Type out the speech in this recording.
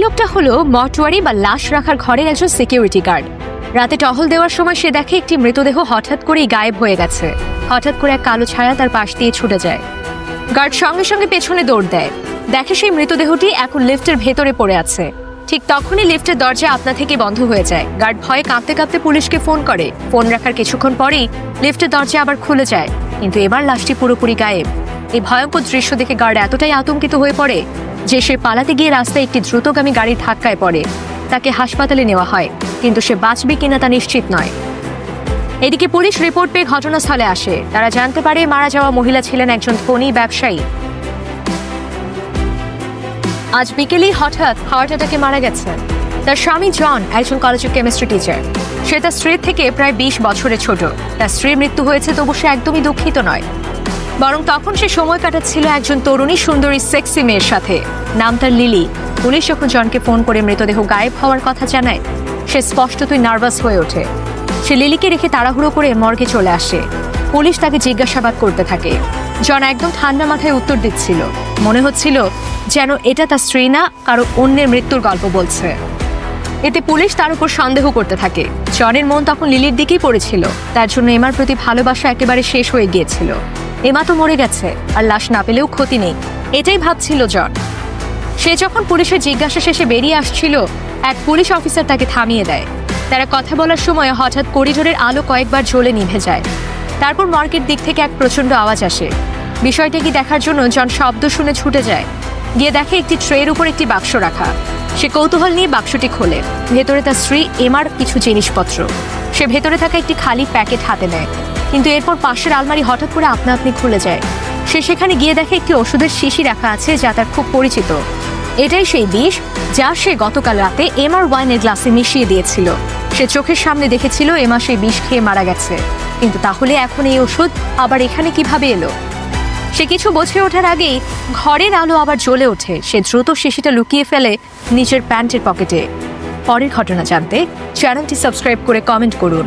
লোকটা হলো মর্চুয়ারি বা লাশ রাখার ঘরের একজন সিকিউরিটি গার্ড। রাতে টহল দেওয়ার সময় সে দেখে একটি মৃতদেহ হঠাৎ করেই গায়েব হয়ে গেছে। হঠাৎ করে এক কালো ছায়া তার পাশ দিয়ে ছুটে যায়। গার্ড সঙ্গে সঙ্গে পেছনে দৌড় দেয়, দেখে সেই মৃতদেহটি এখন লিফটের ভেতরে পড়ে আছে। ঠিক তখনই লিফটের দরজা আপনা থেকে বন্ধ হয়ে যায়। গার্ড ভয়ে কাঁপতে কাঁপতে পুলিশকে ফোন করে। ফোন রাখার কিছুক্ষণ পরেই লিফটের দরজা আবার খুলে যায়, কিন্তু এবার লাশটি পুরোপুরি গায়েব। এই ভয়ঙ্কর দৃশ্য দেখে গার্ড এতটাই আতঙ্কিত হয়ে পড়ে যে সে পালাতে গিয়ে রাস্তায় একটি দ্রুতগামী গাড়ির ধাক্কায় পড়ে। তাকে হাসপাতালে নেওয়া হয়, কিন্তু সে বাঁচবে কিনা তা নিশ্চিত নয়। এদিকে পুলিশ রিপোর্ট পেয়ে ঘটনাস্থলে আসে। তারা জানতে পারে মারা যাওয়া মহিলা ছিলেন একজন ধনী ব্যবসায়ী। আজ বিকেলেই হঠাৎ হার্ট অ্যাটাকে মারা গেছেন। তার স্বামী জন একজন কলেজের কেমিস্ট্রি টিচার। সে তার স্ত্রীর থেকে প্রায় 20 বছরের ছোট। তার স্ত্রীর মৃত্যু হয়েছে, তবু সে একদমই দুঃখিত নয়, বরং তখন সে সময় কাটাচ্ছিল একজন তরুণী সুন্দরী সেক্সি মেয়ের সাথে। নাম তার লিলি। পুলিশ যখন জনকে ফোন করে মৃতদেহ গায়েব হওয়ার কথা জানায়, সে স্পষ্টতই নার্ভাস হয়ে ওঠে। সে লিলিকে রেখে তাড়াহুড়ো করে মর্গে চলে আসে। পুলিশ তাকে জিজ্ঞাসাবাদ করতে থাকে। জন একদম ঠান্ডা মাথায় উত্তর দিচ্ছিল। মনে হচ্ছিল যেন এটা তার স্ত্রী না, কারো অন্যের মৃত্যুর গল্প বলছে। এতে পুলিশ তার উপর সন্দেহ করতে থাকে। জনের মন তখন লিলির দিকেই পড়েছিল। তার জন্য এমার প্রতি ভালোবাসা একেবারে শেষ হয়ে গিয়েছিল। এমা তো মরে গেছে, আর লাশ না পেলেও ক্ষতি নেই, এটাই ভাবছিল জন। সে যখন পুলিশের জিজ্ঞাসা শেষে বেরিয়ে আসছিল, এক পুলিশ অফিসার তাকে থামিয়ে দেয়। তারা কথা বলার সময় হঠাৎ করিডোরের আলো কয়েকবার জ্বলে নিভে যায়। তারপর মর্গের দিক থেকে এক প্রচণ্ড আওয়াজ আসে। বিষয়টি কি দেখার জন্য জন শব্দ শুনে ছুটে যায়। গিয়ে দেখে একটি ট্রের উপর একটি বাক্স রাখা। সে কৌতূহল নিয়ে বাক্সটি খোলে। ভেতরে তার স্ত্রী এমার কিছু জিনিসপত্র। সে ভেতরে থাকা একটি খালি প্যাকেট হাতে নেয়, কিন্তু এরপর পাশের আলমারি হঠাৎ করে আপনা আপনি খুলে যায়। সে সেখানে গিয়ে দেখে একটি ওষুধের শিশি রাখা আছে, যা তার খুব পরিচিত। এটাই সেই বিষ যা সে গতকাল রাতে এমার ওয়াইনের গ্লাসে মিশিয়ে দিয়েছিল। সে চোখের সামনে দেখেছিল এমা সেই বিষ খেয়ে মারা গেছে, কিন্তু তাহলে এখন এই ওষুধ আবার এখানে কিভাবে এলো? সে কিছু বুঝে ওঠার আগেই ঘরের আলো আবার জ্বলে ওঠে। সে দ্রুত শিশিটা লুকিয়ে ফেলে নিজের প্যান্টের পকেটে। পরের ঘটনা জানতে চ্যানেলটি সাবস্ক্রাইব করে কমেন্ট করুন।